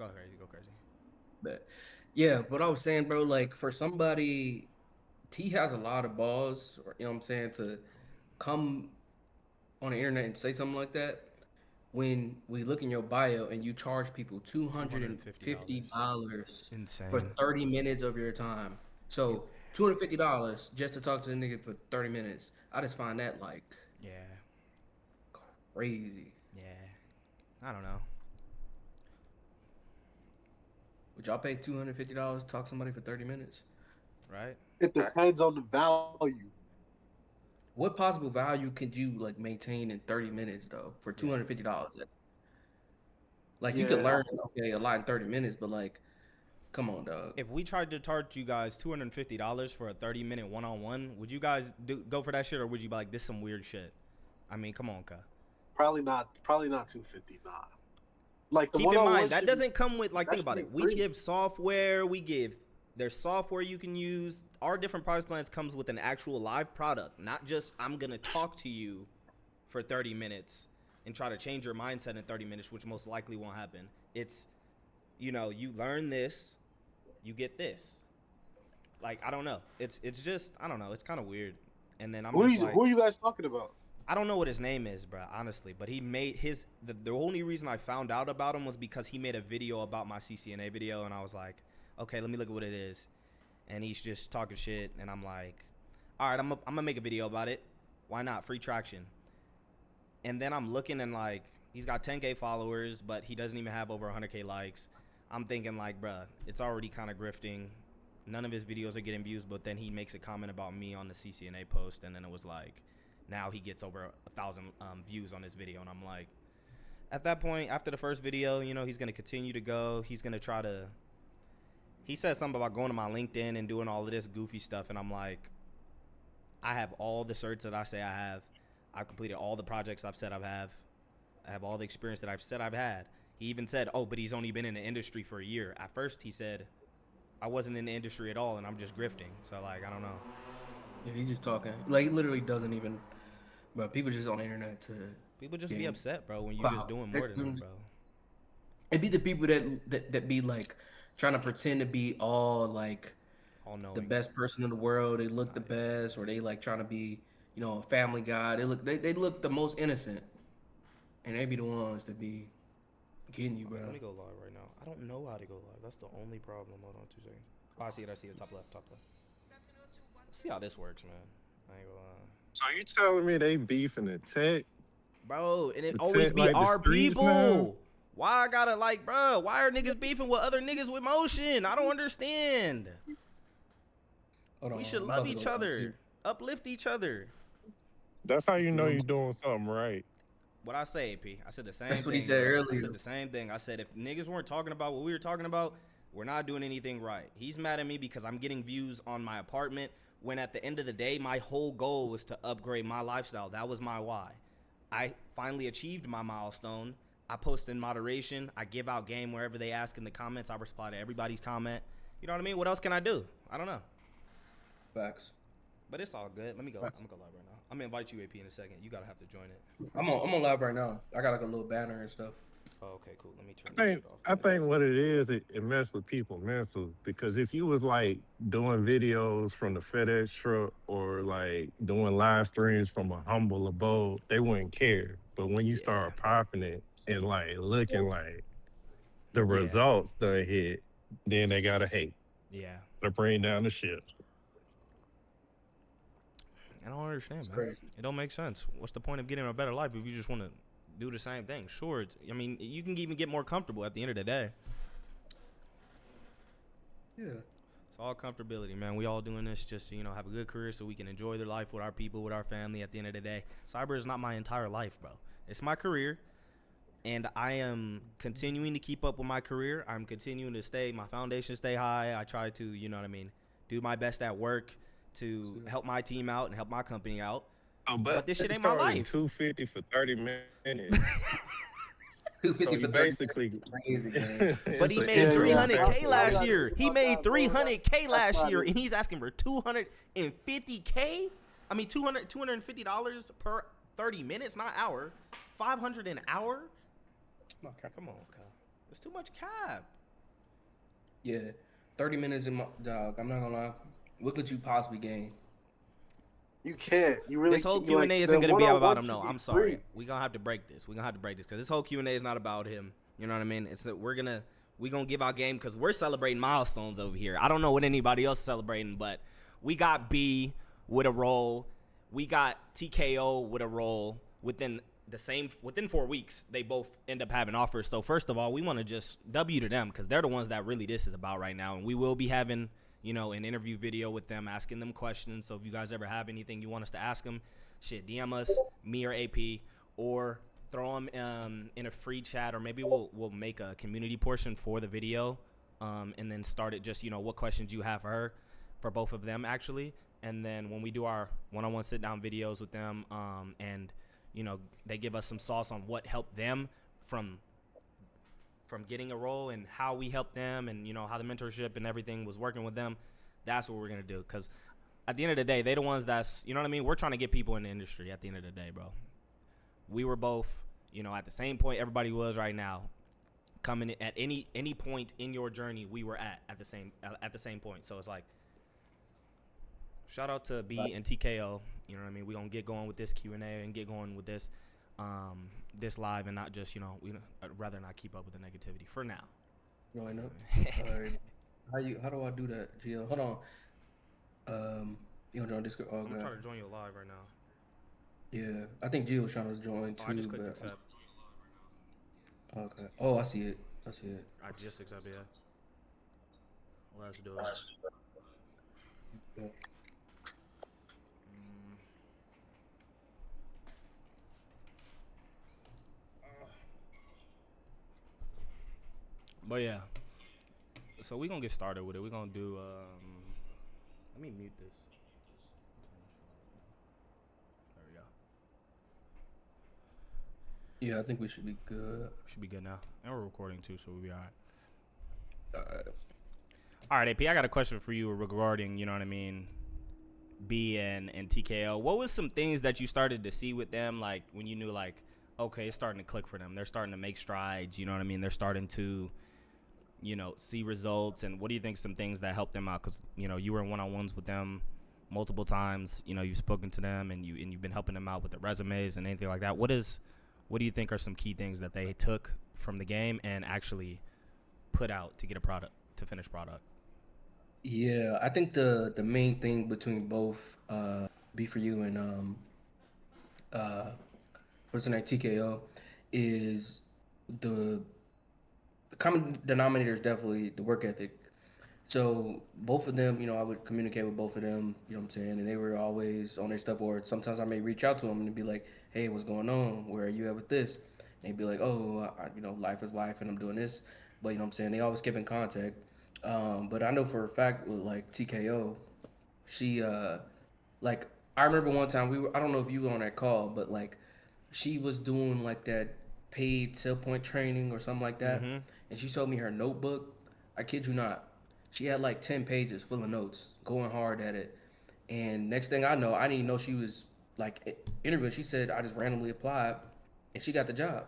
Go crazy. Go crazy. But yeah, what I was saying, bro, like for somebody, he has a lot of balls, or, you know what I'm saying, to come on the internet and say something like that. When we look in your bio and you charge people $250. $250 for Insane. 30 minutes of your time. You, So $250 just to talk to the nigga for 30 minutes. I just find that like yeah. crazy. Yeah. I don't know. Would y'all pay $250 to talk to somebody for 30 minutes? Right? It depends on the value. What possible value could you like maintain in 30 minutes though for Yeah. $250? Like you could Yeah, learn okay a lot in 30 minutes, but like come on, dog. If we tried to charge you guys $250 for a 30-minute one-on-one, would you guys go for that shit, or would you be like, this some weird shit? I mean, come on, cuz. probably not. Probably not 250. Nah. Like the Keep one in on mind one that should be doesn't come with, like, that think should about be it. We free. give software. We give there's software you can use. Our different price plans comes with an actual live product, not just I'm gonna talk to you for 30 minutes and try to change your mindset in 30 minutes, which most likely won't happen. It's, you learn this, you get this. Like, I don't know. It's just, I don't know. It's kind of weird. And then I'm Who are just you? Who like, are you guys talking about? I don't know what his name is, bro, honestly. But he made the only reason I found out about him was because he made a video about my CCNA video, and I was like, okay, let me look at what it is. And he's just talking shit, and I'm like, all right, I'm gonna make a video about it. Why not? Free traction. And then I'm looking, and like, he's got 10K followers, but he doesn't even have over 100K likes. I'm thinking like, bruh, it's already kind of grifting. None of his videos are getting views, but then he makes a comment about me on the CCNA post, and then it was like, now he gets over 1,000 views on his video, and I'm like, at that point, after the first video, he's gonna continue to go. He's gonna try to. He said something about going to my LinkedIn and doing all of this goofy stuff, and I'm like, I have all the certs that I say I have. I've completed all the projects I've said I have. I have all the experience that I've said I've had. He even said, oh, but he's only been in the industry for a year. At first, he said, I wasn't in the industry at all, and I'm just grifting. So, like, I don't know. Yeah, he just talking. Like he literally doesn't even. But people just on the internet to People just be gain upset, bro, when you just clout. doing more than them, bro. It'd be the people that be like trying to pretend to be all like All the knowing. best person in the world. They look Nah, the yeah. best, or they like trying to be a family guy. They look the most innocent, and they be the ones that be getting you, bro. Okay, let me go live right now. I don't know how to go live. That's the only problem. Hold on 2 seconds. Oh, I see it. I see it. Top left. Top left. Let's see how this works, man. I ain't gonna lie. So you telling me they beefing the tech, Bro, and it the always tech be like the our streets now? people. Why I gotta like, bro? Why are niggas beefing with other niggas with motion? I don't understand. Hold on, We should I'm love about to each go live too. other, uplift each other. That's how you know Mhm. you're doing something right. What I say, AP? I said the same That's what he thing, said bro. I earlier. said the same thing. I said if niggas weren't talking about what we were talking about, we're not doing anything right. He's mad at me because I'm getting views on my apartment when at the end of the day, my whole goal was to upgrade my lifestyle. That was my why. I finally achieved my milestone. I post in moderation. I give out game wherever they ask in the comments. I reply to everybody's comment. You know what I mean? What else can I do? I don't know. Facts. But it's all good. Let me go. I'm gonna go live right now. I'm gonna invite you, AP, in a second. You gotta have to join it. I'm on live right now. I got like a little banner and stuff. Oh, okay, cool. Let me I turn this think shit off I real quick. think what it is, it mess with people mental because if you was like doing videos from the FedEx truck or like doing live streams from a humble abode, they wouldn't care. But when you Yeah. start popping it and like looking like the Yeah. results done hit, then they gotta hate Yeah. to bring down the ship. I don't understand, It's man. crazy. It don't make sense. What's the point of getting a better life if you just want to do the same thing? Sure, I mean, you can even get more comfortable at the end of the day. Yeah. It's all comfortability, man. We all doing this just to, have a good career so we can enjoy the life with our people, with our family at the end of the day. Cyber is not my entire life, bro. It's my career, and I am continuing to keep up with my career. I'm continuing to my foundation stay high. I try to, do my best at work to help my team out and help my company out. Oh, But but this shit they ain't my charging life. 250 for 30 minutes. Two So fifty you for 30 basically minutes. Crazy, gang. But it's he an made Yeah, entry yeah. fee. 300K I last gotta year. think He about made that, bro. 300K That's last not year, it. and he's asking for 250K. I mean, $250 per 30 minutes, not hour. 500 an hour. Okay. Come on, Kyle. It's too much cap. Yeah, 30 minutes in my dog. I'm not gonna lie. What could you possibly gain? You can't. You really This whole you Q and like A the isn't gonna be about one-on-one him. should No, be I'm free. sorry. We're gonna have to break this. We're gonna have to break this because this whole Q and A is not about him. You know what I mean? It's that we're gonna give our game because we're celebrating milestones over here. I don't know what anybody else is celebrating, but we got B with a roll. We got TKO with a roll within 4 weeks. They both end up having offers. So first of all, we want to just W to them because they're the ones that really this is about right now, and we will be having an interview video with them, asking them questions. So if you guys ever have anything you want us to ask them, shit, DM us, me or AP, or throw them in a free chat, or maybe we'll make a community portion for the video, and then start it just what questions you have for her, for both of them actually, and then when we do our one-on-one sit-down videos with them, and they give us some sauce on what helped them from getting a role and how we helped them and how the mentorship and everything was working with them. That's what we're gonna do, because at the end of the day, they the ones that's what I mean, we're trying to get people in the industry at the end of the day, bro. We were both at the same point everybody was right now, coming at any point in your journey. We were at the same point. So it's like, shout out to B and TKO. You know what I mean? We're gonna get going with this Q&A and get going with this this live, and not just I'd rather not keep up with the negativity for now. No, I know. All right. How do I do that, Gio? Hold on. You want to join Discord? Oh, I'm God. trying to join you live right now. Yeah, I think Gio was trying to join too. I just clicked but, accept. Okay. Oh, I see it. I see it. I just accept, yeah. Let's do it. Yeah. But yeah, so we're gonna get started with it. We're gonna do let me mute this. There we go. Yeah, I think we should be good. Should be good now. And we're recording too, so we'll be alright. All Alright, AP, I got a question for you regarding, B and TKO. What was some things that you started to see with them, like when you knew, like, okay, it's starting to click for them. They're starting to make strides, They're starting to see results. And what do you think some things that helped them out? Because you were in one-on-ones with them multiple times. You've spoken to them, and you've been helping them out with the resumes and anything like that. What do you think are some key things that they took from the game and actually put out to get to finished product? Yeah, I think the main thing between both B4U and what's the name, TKO, is the common denominator is definitely the work ethic. So both of them, I would communicate with both of them, you know what I'm saying? And they were always on their stuff, or sometimes I may reach out to them and be like, hey, what's going on? Where are you at with this? And they'd be like, oh, life is life and I'm doing this. But you know what I'm saying? They always keep in contact. But I know for a fact with like TKO, she like I remember one time I don't know if you were on that call, but like she was doing like that paid sell point training or something like that. Mm-hmm. And she showed me her notebook. I kid you not. She had like 10 pages full of notes, going hard at it. And next thing I know, I didn't even know she was like interviewing. She said I just randomly applied and she got the job.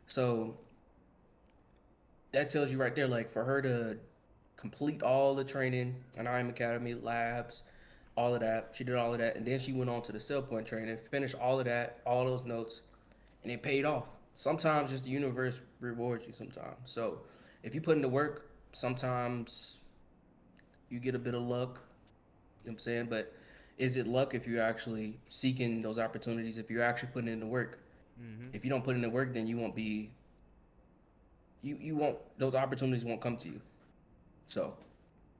So that tells you right there, like for her to complete all the training in IAM Academy, labs, all of that. She did all of that. And then she went on to the sell point training, finished all of that, all those notes, and it paid off. Sometimes just the universe rewards you sometimes. So if you put in the work, sometimes you get a bit of luck. You know what I'm saying? But is it luck if you're actually seeking those opportunities, if you're actually putting in the work? Mm-hmm. If you don't put in the work, then you won't be, you won't, those opportunities won't come to you. So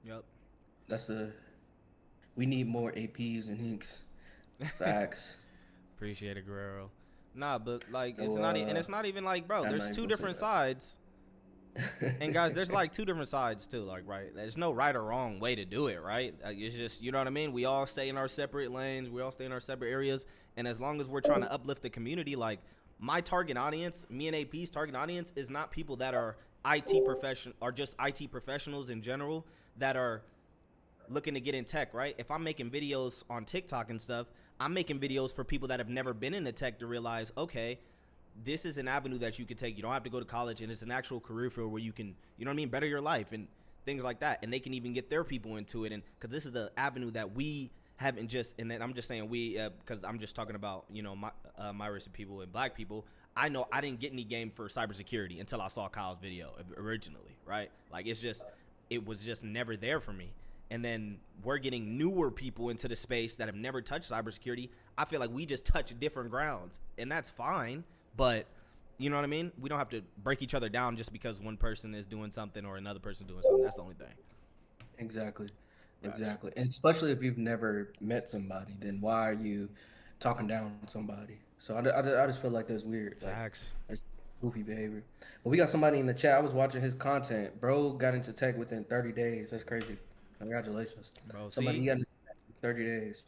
Yep. we need more APs and Hinks. Facts. Appreciate it, Guerrero. Nah, but like it's So, not, and it's not even like, bro. I'm There's not two even gonna say different that. sides, and guys, there's like two different sides too. Like, right? There's no right or wrong way to do it, right? Like, it's just, you know what I mean. We all stay in our separate lanes. We all stay in our separate areas, and as long as we're trying to uplift the community, like my target audience, me and AP's target audience, is not people that are IT profession or just IT professionals in general that are looking to get in tech, right? If I'm making videos on TikTok and stuff, I'm making videos for people that have never been into tech to realize, okay, this is an avenue that you could take. You don't have to go to college, and it's an actual career field where you can, you know what I mean, better your life and things like that. And they can even get their people into it, and because this is the avenue that we haven't just, and then I'm just saying we, because I'm just talking about, you know, my race of people and black people. I know I didn't get any game for cybersecurity until I saw Kyle's video originally, right? Like it was just never there for me. And then we're getting newer people into the space that have never touched cybersecurity. I feel like we just touch different grounds, and that's fine. But you know what I mean? We don't have to break each other down just because one person is doing something or another person doing something. That's the only thing. Exactly. Right. Exactly. And especially if you've never met somebody, then why are you talking down on somebody? So I just feel like that's weird. Like, Facts. that's goofy behavior. But we got somebody in the chat. I was watching his content. Bro got into tech within 30 days. That's crazy. Congratulations. Bro, Somebody see? got into tech in 30 days.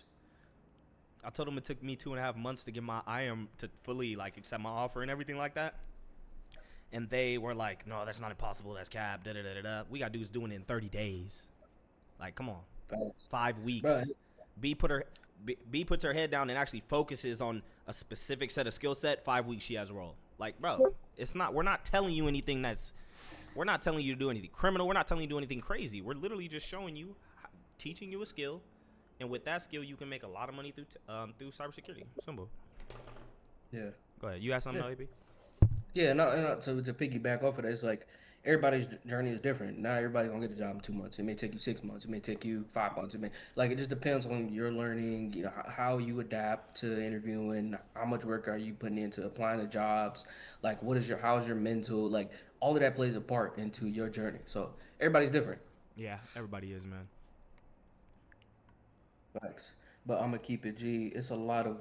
I told him it took me 2.5 months to get my IAM to fully like accept my offer and everything like that. And they were like, no, that's not impossible. That's cap. Da da da da da. We got dudes doing it in 30 days. Like, come on. Facts. 5 weeks. Bro, B puts her head down and actually focuses on a specific set of skill set. 5 weeks she has a role. Like, bro, it's not. We're not telling you anything that's. We're not telling you to do anything criminal. We're not telling you to do anything crazy. We're literally just showing you, teaching you a skill, and with that skill, you can make a lot of money through cybersecurity. Simple. yeah. Go ahead. You got something, AP? Yeah, no, to piggyback off of that, it's like everybody's journey is different. Not everybody gonna get the job in 2 months. It may take you 6 months. It may take you 5 months. It just depends on your learning. You know how you adapt to interviewing. How much work are you putting into applying to jobs? Like, how's your mental? Like, all of that plays a part into your journey. So everybody's different. Yeah, everybody is, man. Facts. But I'm gonna keep it G. It's a lot of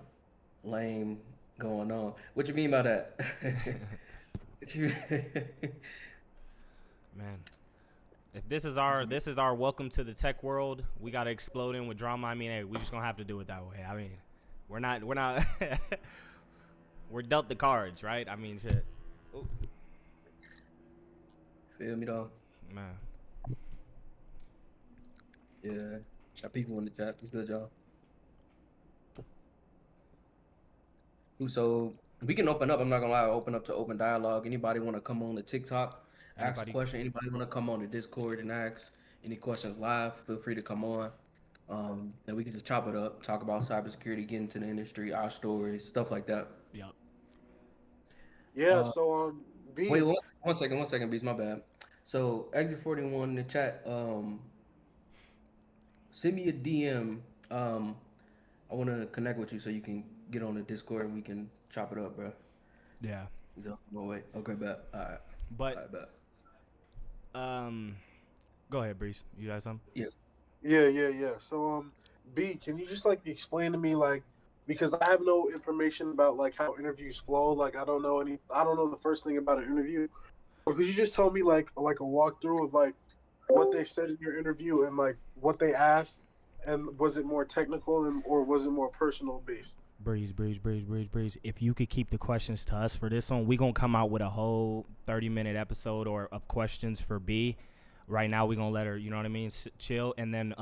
lame going on. What you mean by that? What you- Man, if this is our welcome to the tech world, we gotta explode in with drama. I mean, hey, we just gonna have to do it that way. I mean, we're not we're dealt the cards, right? I mean, shit. Ooh, Feel me though? man. Yeah. Got people in the chat. It's good, y'all. So we can open up. I'm not gonna lie. Open up to open dialogue. Anybody want to come on the TikTok, ask a Anybody? question? Anybody want to come on the Discord and ask any questions live? Feel free to come on. And we can just chop it up, talk about cybersecurity, get into the industry, our stories, stuff like that. Yep. Yeah. Uh, So B. Wait, one second, Beast, my bad. So Exit 41 in the chat, send me a DM. I want to connect with you so you can get on the Discord and we can chop it up, bro. Yeah. So, no, wait. Okay, bet. All right. But All right, bet. go ahead, Breeze. You got something? Yeah. So B, can you just like explain to me like, because I have no information about like how interviews flow. Like I don't know the first thing about an interview. Or could you just tell me like a walkthrough of like what they said in your interview and like what they asked, and was it more technical or was it more personal based? Breeze. If you could keep the questions to us for this one, we gonna come out with a whole 30-minute episode or of questions for B. Right now, we gonna let her, you know what I mean, chill, and then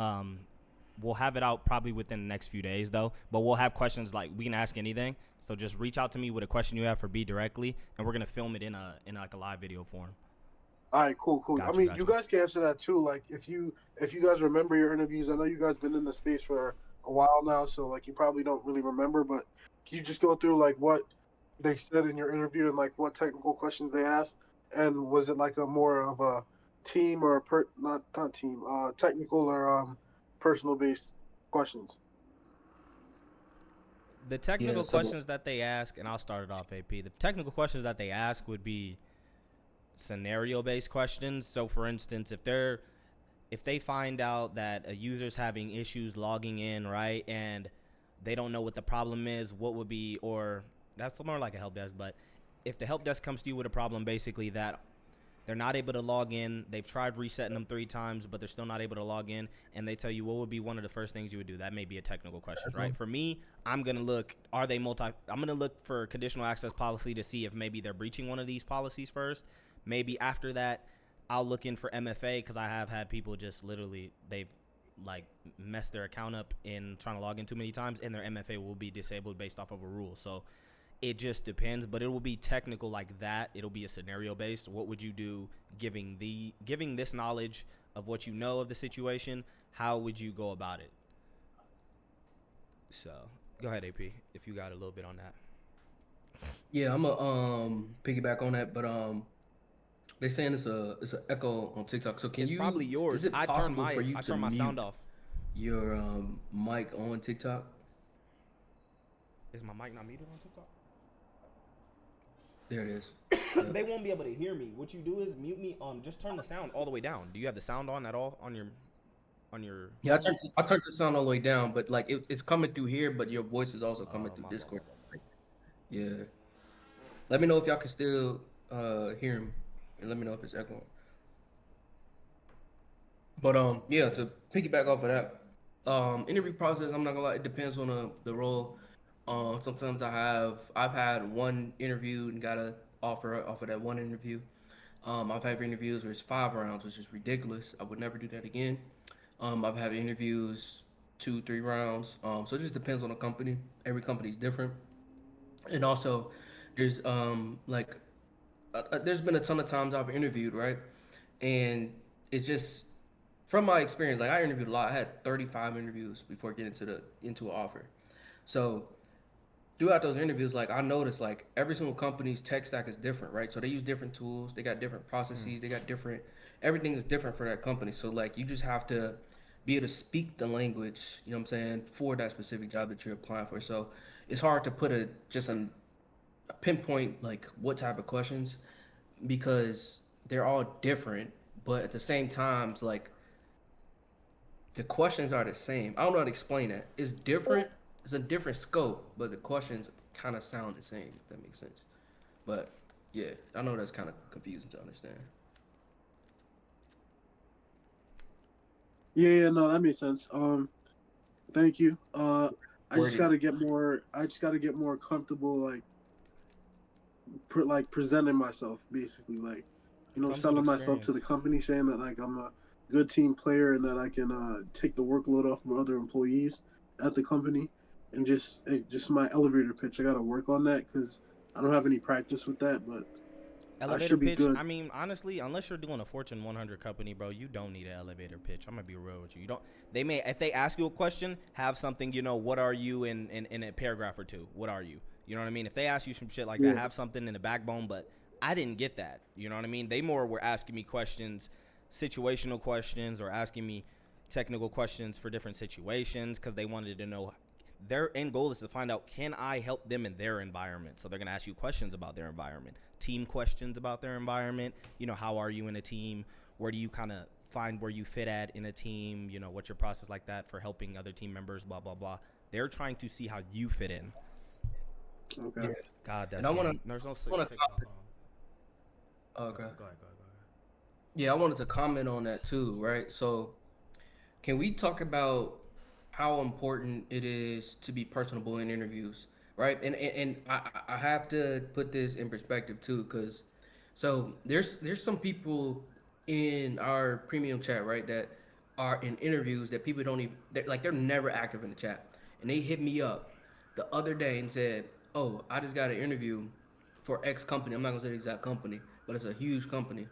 we'll have it out probably within the next few days though. But we'll have questions like we can ask anything. So just reach out to me with a question you have for B directly, and we're gonna film it in like a live video form. All right, cool. Gotcha, I mean, gotcha. you guys can answer that too. Like, if you guys remember your interviews, I know you guys been in the space for a while now, so like you probably don't really remember. But can you just go through like what they said in your interview and like what technical questions they asked, and was it like a more of a team or not team, technical or personal based questions? The technical Yeah, so questions that they ask, and I'll start it off, AP. The technical questions that they ask would be scenario-based questions. So, for instance, if they find out that a user's having issues logging in, right, and they don't know what the problem is, what would be, or that's more like a help desk, but if the help desk comes to you with a problem, basically that they're not able to log in, they've tried resetting them 3 times, but they're still not able to log in, and they tell you what would be one of the first things you would do. That may be a technical question, right? For me, I'm going to look, I'm going to look for conditional access policy to see if maybe they're breaching one of these policies first. Maybe after that, I'll look in for MFA, because I have had people just literally, they've like messed their account up in trying to log in too many times, and their MFA will be disabled based off of a rule. So It just depends, but it will be technical like that. It'll be a scenario based. What would you do giving this knowledge of what you know of the situation? How would you go about it? So go ahead, AP, if you got a little bit on that. Yeah, I'm a piggyback on that, but they're saying it's a echo on TikTok. So It's probably is yours. it possible for you I to turned my sound mute off. your mic on TikTok? Is my mic not muted on TikTok? There it is. They won't be able to hear me. What you do is mute me on. Just turn the sound all the way down. Do you have the sound on at all on your? Yeah, I turned the sound all the way down, but like it's coming through here, but your voice is also coming Oh, through my Discord. fault. Yeah. Let me know if y'all can still hear him, and let me know if it's echoing. But yeah, to piggyback off of that, interview process, I'm not gonna lie, it depends on the role. Sometimes I've had one interview and got a offer off of that one interview. I've had interviews where it's 5 rounds, which is ridiculous. I would never do that again. I've had interviews 2, 3 rounds. So it just depends on the company. Every company is different. And also, there's there's been a ton of times I've interviewed, right? And it's just from my experience, like I interviewed a lot. I had 35 interviews before getting into an offer. So throughout those interviews, like I noticed like every single company's tech stack is different, right? So they use different tools, they got different processes, they got different everything is different for that company. So like you just have to be able to speak the language, you know what I'm saying, for that specific job that you're applying for. So it's hard to put a pinpoint like what type of questions because they're all different, but at the same time, it's like the questions are the same. I don't know how to explain that. It's different. It's a different scope, but the questions kind of sound the same, if that makes sense. But yeah, I know that's kind of confusing to understand. Yeah, no, that makes sense. Thank you. I just Wording. gotta get more. I just gotta get more comfortable, like presenting myself, basically, like Comes with selling myself to the experience. company, saying that like I'm a good team player and that I can take the workload off of other employees at the company, and just my elevator pitch. I gotta work on that because I don't have any practice with that, but I Elevator should be pitch. good. I mean, honestly, unless you're doing a Fortune 100 company, bro, you don't need an elevator pitch. I'm gonna be real with you. You don't. They may, if they ask you a question, have something. What are you in a paragraph or two? What are you? You know what I mean? If they ask you some shit like that, Yeah, have something in the backbone. But I didn't get that. You know what I mean? They more were asking me questions, situational questions, or asking me technical questions for different situations because they wanted to know. Their end goal is to find out, can I help them in their environment? So they're going to ask you questions about their environment, team questions about their environment. How are you in a team? Where do you kind of find where you fit at in a team? What's your process like that for helping other team members, blah, blah, blah. They're trying to see how you fit in. okay. Yeah. God, And that's getting, there's no wanna TikTok on. okay. Go ahead. Yeah, I wanted to comment on that too, right? So can we talk about how important it is to be personable in interviews, right? And I have to put this in perspective too, because so there's some people in our premium chat, right, that are in interviews that people don't even they're never active in the chat, and they hit me up the other day and said, "Oh, I just got an interview for X company. I'm not gonna say the exact company, but it's a huge company,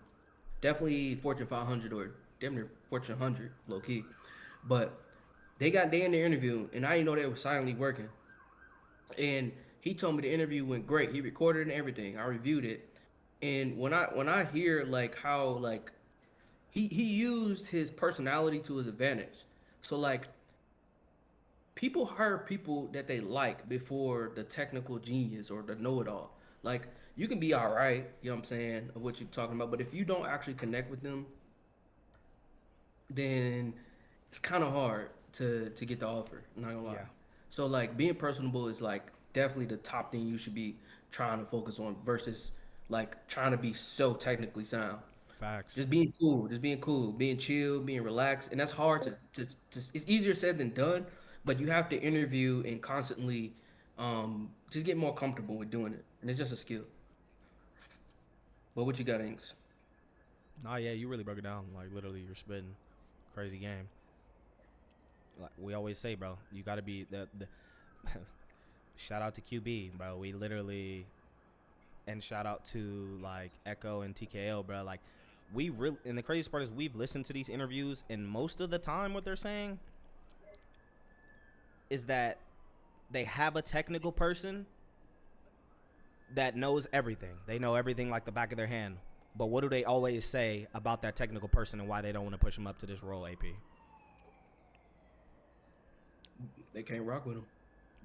definitely Fortune 500 or damn near Fortune 100, low key." But they in the interview, and I didn't know they were silently working. And he told me the interview went great. He recorded and everything. I reviewed it, and when I hear like how like he used his personality to his advantage. So like people hire people that they like before the technical genius or the know-it-all. Like you can be all right, you know what I'm saying, of what you're talking about, but if you don't actually connect with them, then it's kind of hard to get the offer. I'm not gonna lie. Yeah, So like being personable is like definitely the top thing you should be trying to focus on versus like trying to be so technically sound. facts. Just being cool, being chill, being relaxed, and that's hard to it's easier said than done, but you have to interview and constantly just get more comfortable with doing it, and it's just a skill. But what you got, Inks? Nah, yeah, you really broke it down. Like, literally, you're spitting crazy game. Like we always say, bro, you got to be the shout out to QB, bro. We literally, and shout out to like Echo and TKO, bro. Like, we really, and the craziest part is we've listened to these interviews, and most of the time, what they're saying is that they have a technical person that knows everything. They know everything like the back of their hand. But what do they always say about that technical person and why they don't want to push them up to this role, AP? They can't rock with him.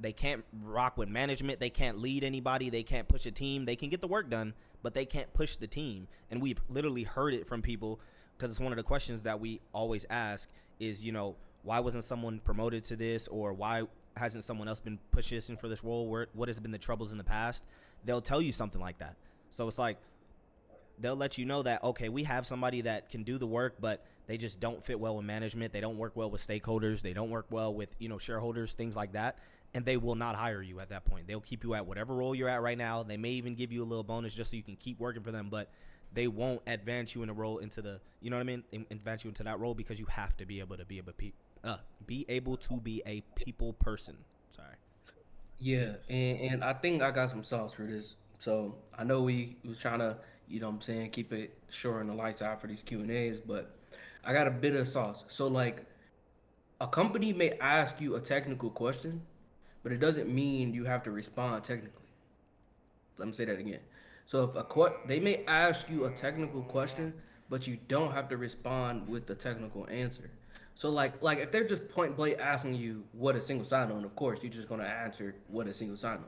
They can't rock with management. They can't lead anybody. They can't push a team. They can get the work done, but they can't push the team. And we've literally heard it from people, because it's one of the questions that we always ask is, you know, why wasn't someone promoted to this, or why hasn't someone else been positioned for this role? What has been the troubles in the past? They'll tell you something like that. So it's like they'll let you know that, okay, we have somebody that can do the work, but they just don't fit well with management. They don't work well with stakeholders. They don't work well with, you know, shareholders, things like that. And they will not hire you at that point. They'll keep you at whatever role you're at right now. They may even give you a little bonus just so you can keep working for them, but they won't advance you in a role into the, you know what I mean? Advance you into that role, because you have to be able to be a people person. Sorry. Yeah, and I think I got some sauce for this. So I know we was trying to, you know what I'm saying, keep it short and the lights out for these Q&As, but I got a bit of sauce. So like a company may ask you a technical question, but it doesn't mean you have to respond technically. Let me say that again. So if they may ask you a technical question, but you don't have to respond with the technical answer. So like if they're just point blank asking you what a single sign-on, of course you're just gonna answer what a single sign-on.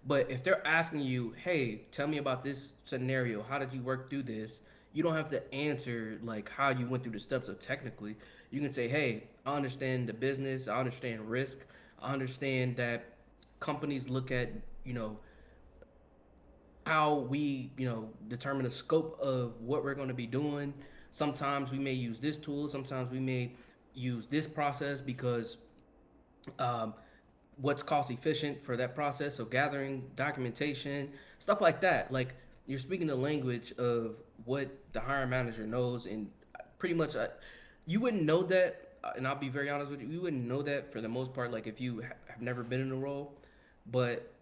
But if they're asking you, hey, tell me about this scenario, how did you work through this? You don't have to answer like how you went through the steps of technically. You can say, hey, I understand the business, I understand risk, I understand that companies look at, you know, how we, you know, determine the scope of what we're going to be doing. Sometimes we may use this tool, sometimes we may use this process because um, what's cost efficient for that process. So gathering documentation, stuff like that. Like you're speaking the language of what the hiring manager knows, and pretty much you wouldn't know that. And I'll be very honest with you, you wouldn't know that for the most part. Like if you have never been in a role, but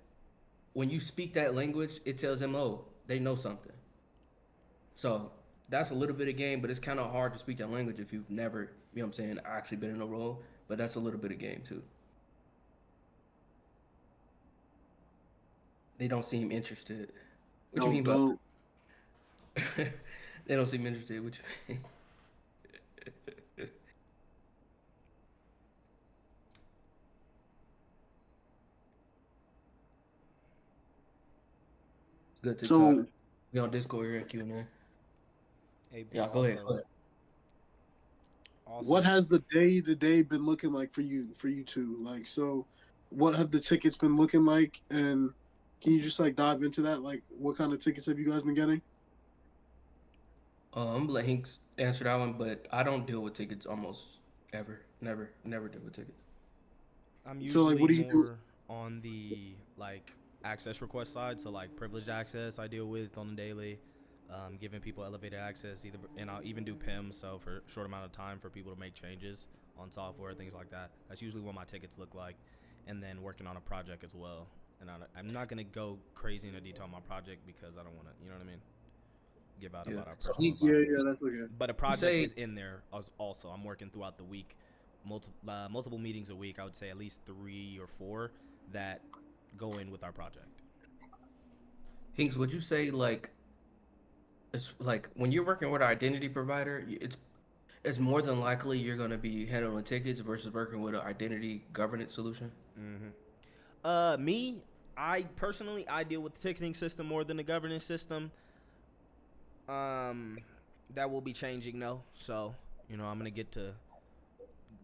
when you speak that language, it tells them, oh, they know something. So that's a little bit of game, but it's kind of hard to speak that language if you've never, you know what I'm saying, actually been in a role. But that's a little bit of game too. They don't seem interested. What you No, mean by don't. they don't seem interested? What you mean? Good to talk. So We on Discord here at Q&A. AP Yeah, go ahead. Go also, ahead. what also, has the day to day been looking like for you two? Like, so what have the tickets been looking like? And can you just like dive into that? Like, what kind of tickets have you guys been getting? I'm gonna let Hinks answer that one, but I don't deal with tickets almost ever. Never deal with tickets. I'm So like, what usually do you do? more on the like access request side, so like privileged access I deal with on the daily, giving people elevated access either, and I'll even do PIM, so for a short amount of time for people to make changes on software, things like that. That's usually what my tickets look like, and then working on a project as well. And I'm not gonna go crazy in the detail on my project because I don't want to, you know what I mean, give out Yeah. about our So personal Hinks, Yeah, environment. yeah, that's okay. But a you project say is in there also. I'm working throughout the week, multiple meetings a week. I would say at least 3 or 4 that go in with our project. Hinks, would you say like it's like when you're working with an identity provider, it's more than likely you're gonna be handling tickets versus working with an identity governance solution? Me, I personally I deal with the ticketing system more than the governance system. Um, that will be changing though. So you know I'm gonna get to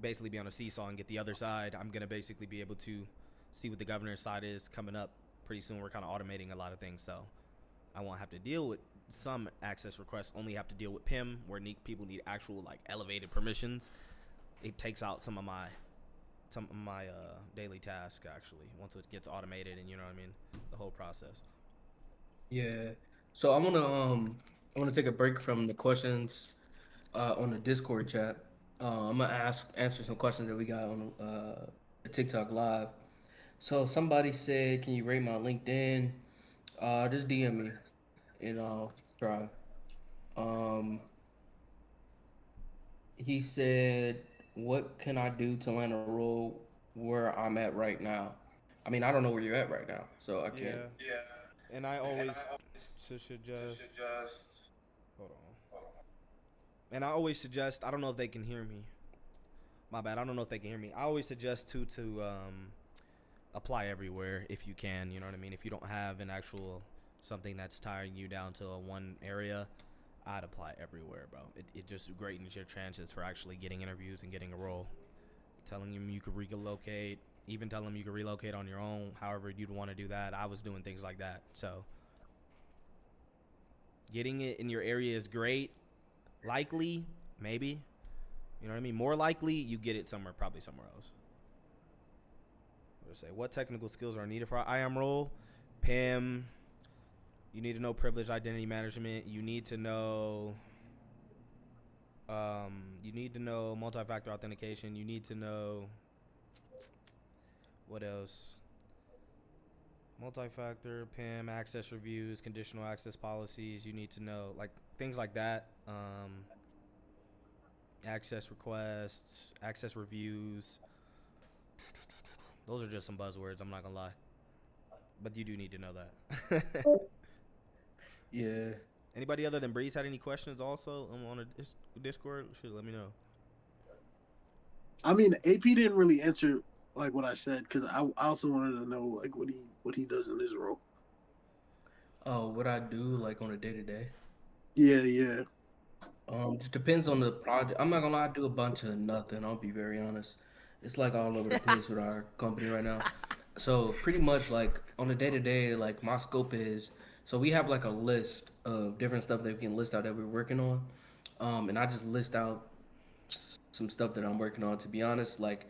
basically be on a seesaw and get the other side. I'm gonna basically be able to see what the governor's side is coming up pretty soon. We're kind of automating a lot of things, so I won't have to deal with some access requests. Only have to deal with PIM, where people need actual like elevated permissions. It takes out some of my daily task actually once it gets automated, and you know what I mean, the whole process. Yeah. So I'm gonna take a break from the questions on the Discord chat. I'm gonna answer some questions that we got on the TikTok live. So somebody said, "Can you rate my LinkedIn?" Just DM me and I'll try. Um, he said, "What can I do to land a role where I'm at right now?" I mean, I don't know where you're at right now, so I can't. Yeah. And I always suggest. Hold on. And I always suggest. I don't know if they can hear me. My bad. I don't know if they can hear me. I always suggest to apply everywhere if you can. You know what I mean. If you don't have an actual something that's tiring you down to a one area, I'd apply everywhere, bro. It just greatens your chances for actually getting interviews and getting a role. Telling them you could relocate, even telling them you could relocate on your own, however you'd want to do that. I was doing things like that. So getting it in your area is great. Likely, maybe. You know what I mean? More likely, you get it somewhere, probably somewhere else. Let's say, what technical skills are needed for an IAM role? PIM. You need to know privileged identity management. You need to know. You need to know multi-factor authentication. You need to know what else? Multi-factor, PIM, access reviews, conditional access policies. You need to know like things like that. Access requests, access reviews. Those are just some buzzwords. I'm not gonna lie, but you do need to know that. Yeah. Anybody other than Breeze had any questions also on a Discord? Should let me know. I mean, AP didn't really answer like what I said because I also wanted to know like what he does in his role. Oh, what I do like on a day to day. Yeah, yeah. Just depends on the project. I'm not gonna lie, I do a bunch of nothing. I'll be very honest. It's like all over the place with our company right now. So pretty much like on a day to day, like my scope is so we have like a list of different stuff that we can list out that we're working on. And I just list out some stuff that I'm working on. To be honest, like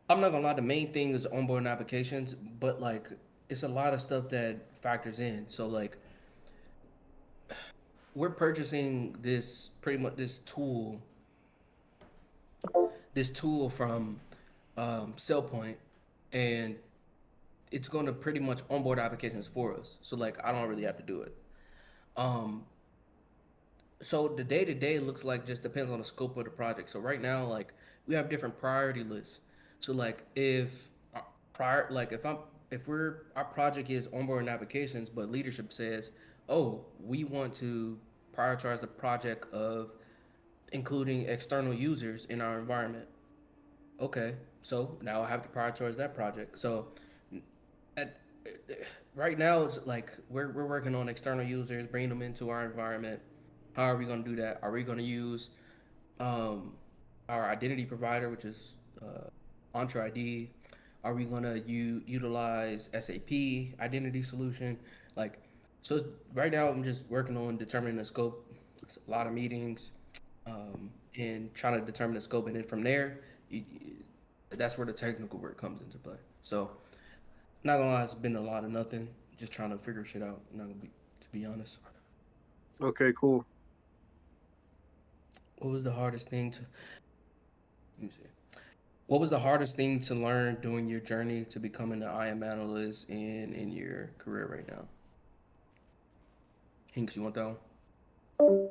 I'm not gonna lie, the main thing is onboarding applications, but like it's a lot of stuff that factors in. So like we're purchasing this pretty much this tool from Cellpoint, and it's going to pretty much onboard applications for us. So like I don't really have to do it. Um, so the day to day looks like just depends on the scope of the project. So right now, like we have different priority lists. So like if prior, like if we're our project is onboarding applications, but leadership says, oh, we want to prioritize the project of including external users in our environment. Okay, so now I have to prioritize that project. So at, right now it's like we're working on external users, bringing them into our environment. How are we going to do that? Are we going to use um, our identity provider, which is Entra ID? Are we going to utilize SAP identity solution? Like, so right now I'm just working on determining the scope. It's a lot of meetings and trying to determine the scope, and then from there, that's where the technical work comes into play. So, not gonna lie, it's been a lot of nothing. Just trying to figure shit out. Not gonna be, to be honest. Okay, cool. What was the hardest thing to? Let me see. What was the hardest thing to learn during your journey to becoming an IAM analyst in your career right now? Hinks, you want that one?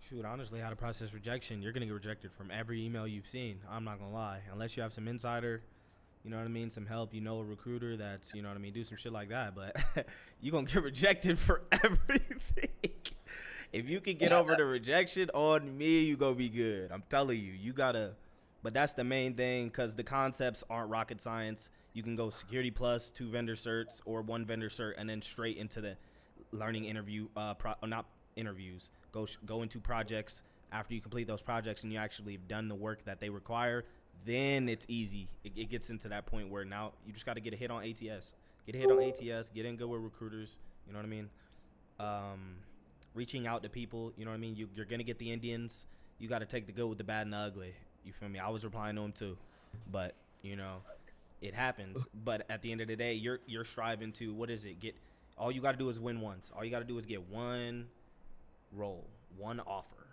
Shoot, honestly, how to process rejection. You're gonna get rejected from every email you've seen. I'm not gonna lie, unless you have some insider, you know what I mean, some help. You know, a recruiter that's, you know what I mean, do some shit like that. But you gonna get rejected for everything. If you can get over the rejection on me, you gonna be good. I'm telling you, you gotta. But that's the main thing, because the concepts aren't rocket science. You can go security plus 2 vendor certs or 1 vendor cert, and then straight into the learning interview. Not interviews. Go into projects. After you complete those projects and you actually have done the work that they require, then it's easy. It gets into that point where now you just got to get a hit on ATS. Get a hit on ATS. Get in good with recruiters. You know what I mean? Reaching out to people. You know what I mean? You're gonna get the Indians. You got to take the good with the bad and the ugly. You feel me? I was replying to them too, but you know, it happens. But at the end of the day, you're striving to, what is it? Get, all you got to do is win once. All you got to do is get one role, one offer.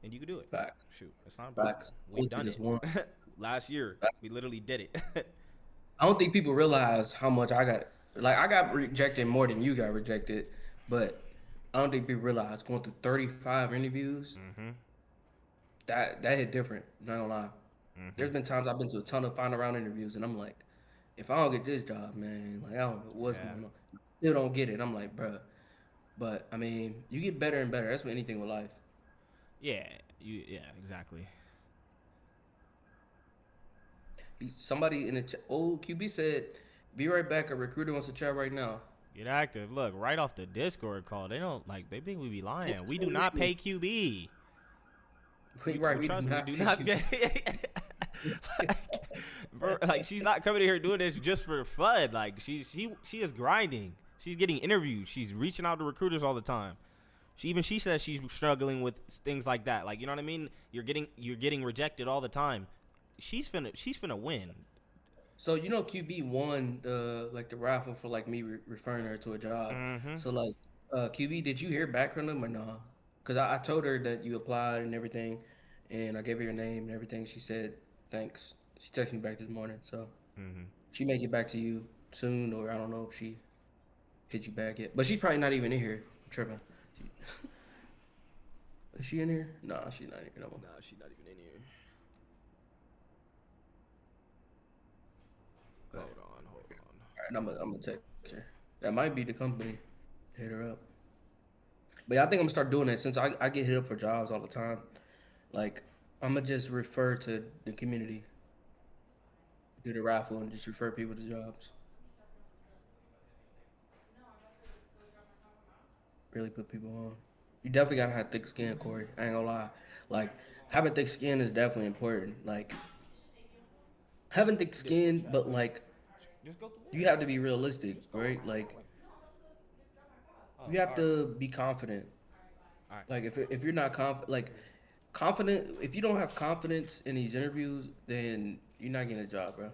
and you can do it. Facts. Shoot, it's not Facts. impossible. We've done Just it. one. Last year, we literally did it. I don't think people realize how much I got. Like I got rejected more than you got rejected, but I don't think people realize going through 35 interviews. Mm-hmm. That hit different. Not gonna lie. There's been times I've been to a ton of final round interviews, and I'm like, if I don't get this job, man, like I don't know what's going on. Still don't get it. I'm like, bruh. But I mean, you get better and better. That's with anything with life. Yeah, exactly. Somebody in the chat, QB said, "Be right back. A recruiter wants to chat right now." Get active. Look, right off the Discord call. They don't they think we be lying. We do not pay QB. Right, we do not get like she's not coming in here doing this just for fun. Like she is grinding. She's getting interviews. She's reaching out to recruiters all the time. She says she's struggling with things like that. Like, you know what I mean? You're getting rejected all the time. She's finna win. So you know QB won the raffle for me referring her to a job. Mm-hmm. So QB, did you hear back from them or no? Because I told her that you applied and everything, and I gave her your name and everything. She said thanks. She texted me back this morning, so she may get back to you soon, or I don't know if she hit you back yet. But she's probably not even in here. I'm tripping. Is she in here? Nah, she's not in here no more. Nah, she's not even in here. Hold on. All right, I'm gonna text her. That might be the company. Hit her up. But yeah, I think I'm gonna start doing that since I get hit up for jobs all the time. Like, I'm gonna just refer to the community, do the raffle, and just refer people to jobs. Really put people on. You definitely gotta have thick skin, Corey. I ain't gonna lie. Like, having thick skin is definitely important. Like, having thick skin, but you have to be realistic, right? Like, you have to be confident. Like, if you're not confident, if you don't have confidence in these interviews, then you're not getting a job, bro.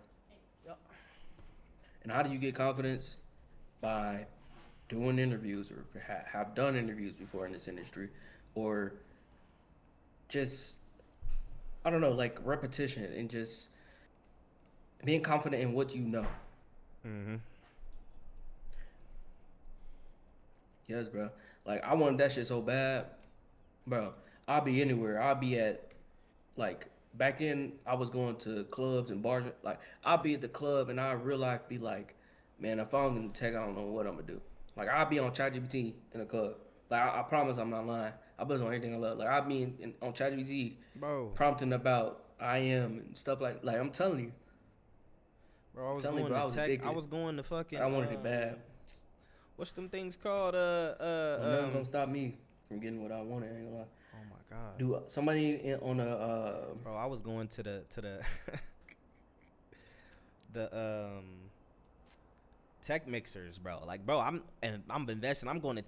And how do you get confidence? By doing interviews, or have done interviews before in this industry, or just, I don't know, repetition and just being confident in what you know. Yes, bro. Like, I wanted that shit so bad, bro. I'll be anywhere. I'll be at, back then I was going to clubs and bars. Like, I'll be at the club and I real life be like, man, if I'm in tech, I don't know what I'm gonna do. Like, I'll be on ChatGPT in a club. Like, I promise I'm not lying. I buzz on everything I love. Like, I'll be on ChatGPT, bro, prompting about IAM and stuff like I'm telling you. Bro, I was going to tech. I was going to fucking. I wanted it bad. What's them things called? Nothing gonna stop me from getting what I wanted. I ain't gonna lie. Oh my god. Do somebody on a Bro, I was going to the the tech mixers, bro. Like, bro, I'm investing. I'm going to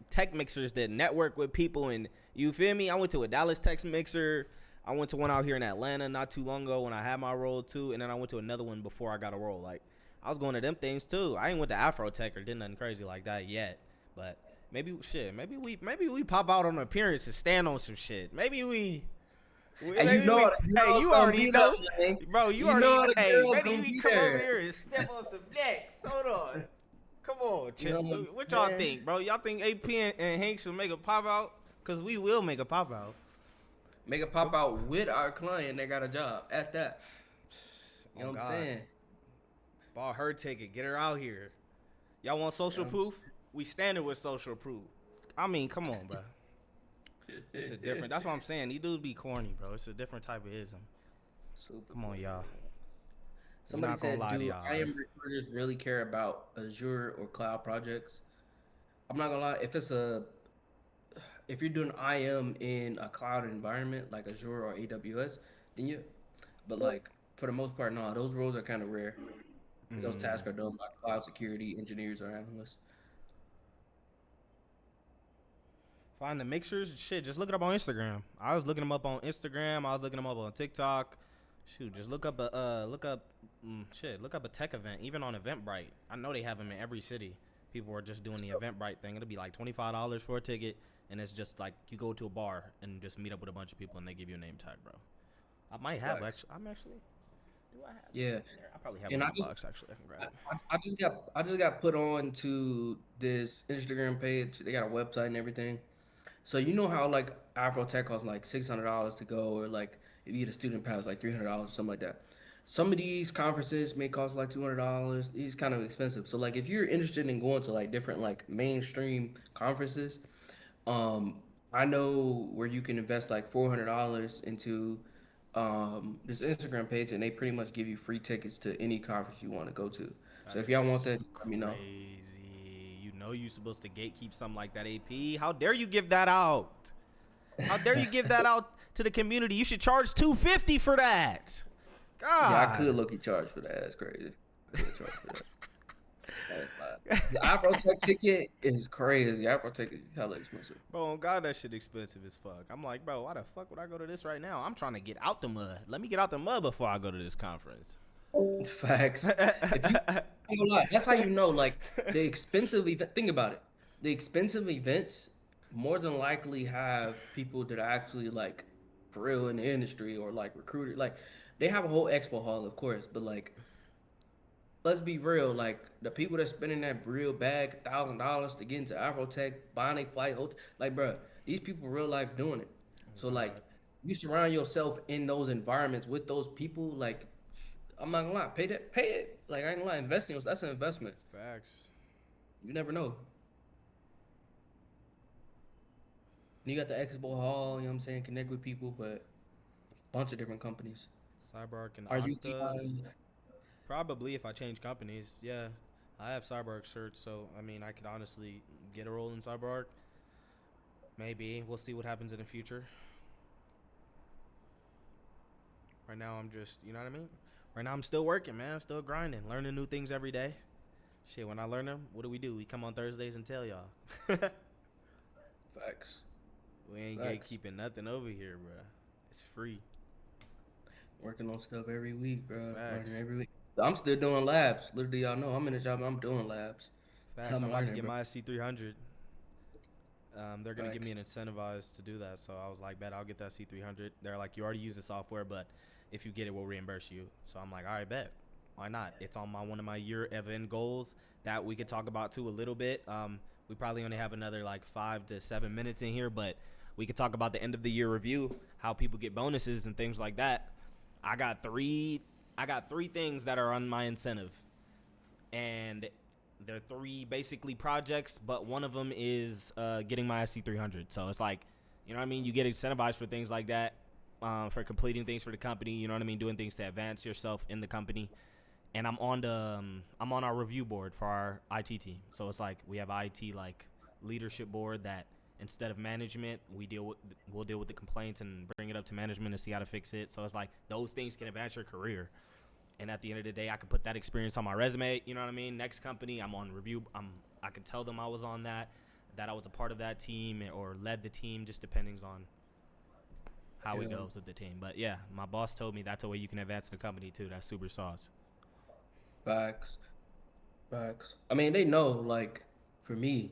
tech mixers that network with people, and you feel me? I went to a Dallas tech mixer. I went to one out here in Atlanta not too long ago when I had my role too, and then I went to another one before I got a role. Like, I was going to them things too. I ain't went to Afro Tech or did nothing crazy like that yet, but maybe we pop out on appearance and stand on some shit. Maybe we you already know, bro. You already know. Hey, maybe we come over here and step on some necks. Hold on, come on, Chip. What y'all think, bro? Y'all think AP and Hank should make a pop out? Cause we will make a pop out. Make a pop out with our client that got a job at that. You know what I'm saying? Ball her ticket, get her out here. Y'all want social proof? We standing with social proof. I mean, come on, bro. It's a different. That's what I'm saying. These dudes be corny, bro. It's a different type of ism. Come on, y'all. Somebody said, "Do IAM recruiters really care about Azure or cloud projects?" I'm not gonna lie. If you're doing IAM in a cloud environment like Azure or AWS, then you. But for the most part, no. Those roles are kind of rare. Those tasks are done by cloud security engineers or analysts. Find the mixers. Shit, just look it up on Instagram. I was looking them up on Instagram. I was looking them up on TikTok. Shoot, just look up a tech event, even on Eventbrite. I know they have them in every city. People are just doing the Eventbrite thing. It'll be like $25 for a ticket, and it's just like you go to a bar and just meet up with a bunch of people and they give you a name tag, bro. I might have Facts. actually. I'm actually. Do I have? Yeah, I probably have and one I in the just box actually. I can grab I, it. I just got put on to this Instagram page. They got a website and everything. So you know how like Afro Tech costs like $600 to go, or like if you get a student pass like $300 or something like that. Some of these conferences may cost like $200. These kind of expensive. So like if you're interested in going to like different like mainstream conferences, um, I know where you can invest like $400 into this Instagram page, and they pretty much give you free tickets to any conference you want to go to. That So if is y'all want that, let me know. crazy. You know you're supposed to gatekeep something like that, AP. How dare you give that out? How dare you give that out to the community? You should charge $250 for that. Yeah, I could God. low-key charge for that. That's crazy. I could charge for that. The Afro Tech ticket is crazy. Afro Tech is hella expensive. Bro, on God, that shit expensive as fuck. I'm like, bro, why the fuck would I go to this right now? I'm trying to get out the mud. Let me get out the mud before I go to this conference. Facts. If you, I ain't gonna lie, that's how you know. Like the expensive event. Think about it. The expensive events more than likely have people that are actually like for real in the industry or like recruited. Like they have a whole expo hall, of course, but like let's be real. Like the people that spending that real bag $1,000 to get into Avrotech, buying a flight, hotel, like bro, these people real life doing it. So like you surround yourself in those environments with those people. Like I'm not gonna lie, pay it. Like I ain't gonna lie, investing that's an investment. Facts. You never know. You got the expo hall. You know what I'm saying? Connect with people, but bunch of different companies. Cyberark and Are you Okta. Probably if I change companies, yeah. I have Cyberark shirts, so I mean I could honestly get a role in Cyberark. Maybe. We'll see what happens in the future. Right now I'm just, you know what I mean? Right now I'm still working, man. Still grinding, learning new things every day. Shit, when I learn them, what do? We come on Thursdays and tell y'all. facts? We ain't Facts. gatekeeping nothing over here, bro. It's free. Working on stuff every week, bro. Facts. Learning every week. I'm still doing labs. Literally, y'all know I'm in a job. I'm doing labs. Facts. I'm I'm about to learning, get bro. my C300. They're gonna give me Facts. an incentivized to do that, so I was like, bet I'll get that C300. They're like, you already use the software, but if you get it, we'll reimburse you. So I'm like, all right, bet. Why not? It's on one of my year of end goals that we could talk about too a little bit. We probably only have another like 5 to 7 minutes in here, but we could talk about the end of the year review, how people get bonuses and things like that. I got three things that are on my incentive, and they're three basically projects, but one of them is getting my SC300. So it's like, you know what I mean? You get incentivized for things like that, for completing things for the company. You know what I mean? Doing things to advance yourself in the company. And I'm on our review board for our IT team. So it's like we have IT like leadership board that instead of management, we'll deal with the complaints and bring it up to management and see how to fix it. So it's like those things can advance your career. And at the end of the day, I could put that experience on my resume. You know what I mean? Next company, I'm on review. I could tell them I was on that I was a part of that team or led the team, just depending on how it Yeah. goes with the team. But yeah, my boss told me that's a way you can advance the company too. That's super sauce. Facts. Facts. I mean, they know. Like, for me,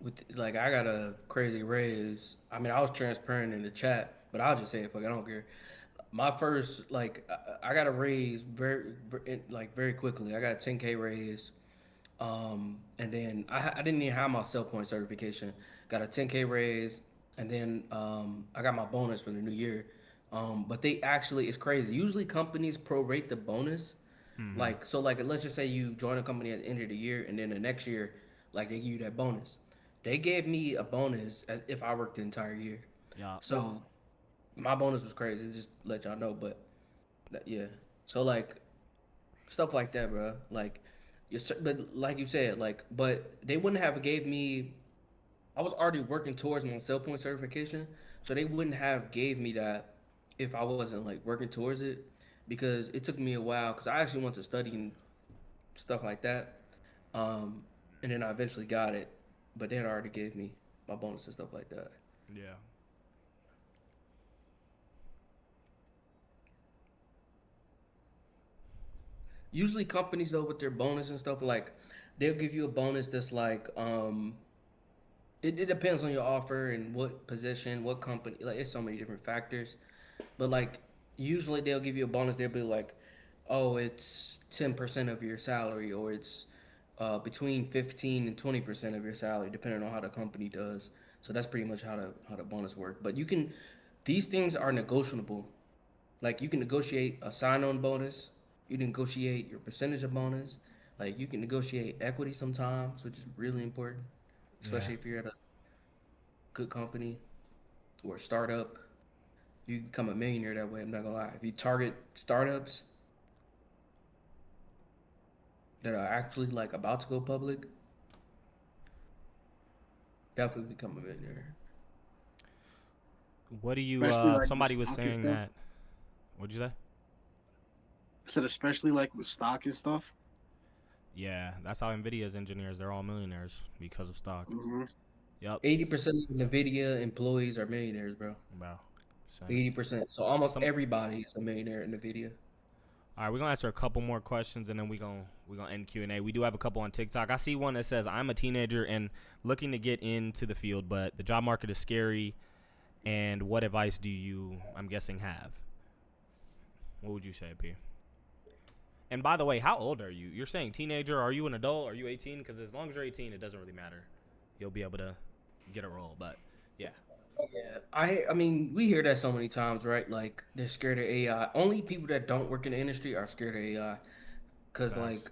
with like, I got a crazy raise. I mean, I was transparent in the chat, but I'll just say it. Fuck, I don't care. My first, like, I got a raise like very quickly. I got a 10K raise. And then I didn't even have my sell point certification. Got a 10K raise, and then I got my bonus for the new year. But they actually, it's crazy. Usually companies prorate the bonus. Like so, like let's just say you join a company at the end of the year, and then the next year, like they give you that bonus. They gave me a bonus as if I worked the entire year. Yeah. So my bonus was crazy. Just to let y'all know, but yeah. So like stuff like that, bro. Like, but like you said, like, but they wouldn't have gave me. I was already working towards my sell point certification, so they wouldn't have gave me that if I wasn't like working towards it, because it took me a while. Because I actually went to study and stuff like that, and then I eventually got it, but they had already gave me my bonus and stuff like that. Yeah. Usually companies though with their bonus and stuff like they'll give you a bonus that's like It depends on your offer and what position, what company. Like, it's so many different factors. But like, usually they'll give you a bonus. They'll be like, oh, it's 10% of your salary, or it's between 15 and 20% of your salary, depending on how the company does. So that's pretty much how the bonus work. But you can, these things are negotiable. Like, you can negotiate a sign-on bonus. You can negotiate your percentage of bonus. Like, you can negotiate equity sometimes, which is really important, Yeah. especially if you're at a good company or a startup. You become a millionaire that way. I'm not gonna lie. If you target startups that are actually like about to go public, definitely become a millionaire. What do you? Especially like with Somebody was stock and saying stuff. that. What'd you say? I said especially like with stock and stuff. Yeah, that's how Nvidia's engineers. They're all millionaires because of stock. Hmm. Yep. 80% of Nvidia employees are millionaires, bro. Wow. Same. 80%. So almost Some. everybody is a millionaire in Nvidia. All right, we're gonna answer a couple more questions and then we gonna end Q&A. We do have a couple on TikTok. I see one that says, "I'm a teenager and looking to get into the field, but the job market is scary. And what advice do you, I'm guessing, have?" What would you say, P? And by the way, how old are you? You're saying teenager. Are you an adult? Are you 18? Because as long as you're 18, it doesn't really matter. You'll be able to get a role. But yeah, Yeah, I mean, we hear that so many times, right? Like, they're scared of AI. Only people that don't work in the industry are scared of AI. Because, facts. like,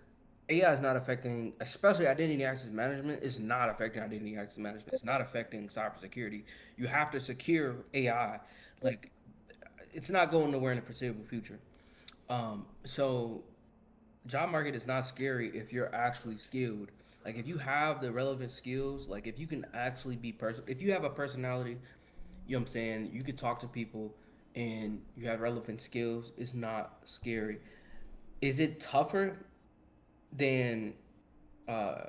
AI is not affecting, especially identity access management, is not affecting identity access management. It's not affecting cybersecurity. You have to secure AI. Like, it's not going nowhere in the foreseeable future. So job market is not scary if you're actually skilled. Like, if you have the relevant skills, like if you can actually be if you have a personality, you know what I'm saying, you can talk to people and you have relevant skills, it's not scary. Is it tougher than uh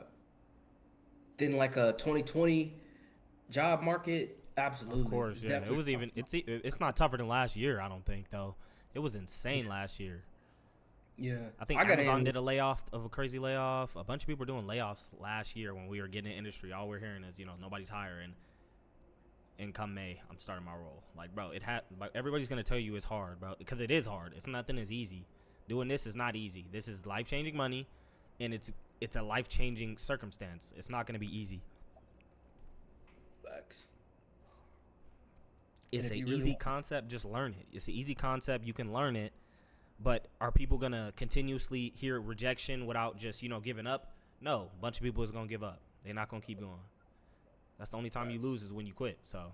like a 2020 job market? Of Absolutely. course, It's yeah. It definitely was even. tougher. It's not tougher than last year. I don't think though. It was Yeah. insane last year. Yeah. I think I got Amazon in. did a layoff of a crazy layoff. A bunch of people were doing layoffs last year when we were getting in industry. All we're hearing is, nobody's hiring. And come May, I'm starting my role. Like, bro, everybody's gonna tell you it's hard, bro, because it is hard. It's nothing is easy. Doing this is not easy. This is life changing money, and it's a life changing circumstance. It's not gonna be easy. Facts. And It's if an you really easy want, concept. Just learn it. It's an easy concept. You can learn it. But are people gonna continuously hear rejection without just giving up? No, a bunch of people is gonna give up. They're not gonna keep going. That's the only time you facts. lose is when you quit. So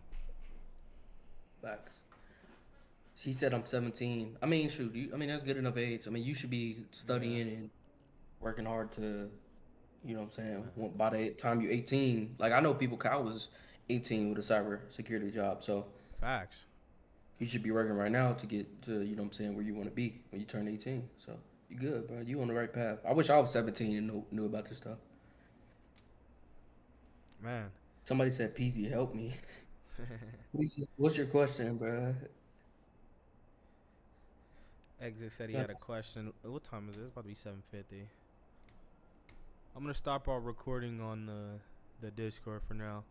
Facts. She said I'm 17. I mean, shoot, I mean, that's good enough age. I mean, you should be yeah, studying and working hard to, you know what I'm saying, by the time you're 18. Like, I know people, Kyle was 18 with a cyber security job. So facts. you should be working right now to get to, you know what I'm saying, where you want to be when you turn 18. So you good, bro. You on the right path. I wish I was 17 and knew about this stuff. Man. Somebody said, PZ, help me. What's your question, bro? Exit said he had a question. What time is it? It's about to be 7:50. I'm gonna stop our recording on the Discord for now.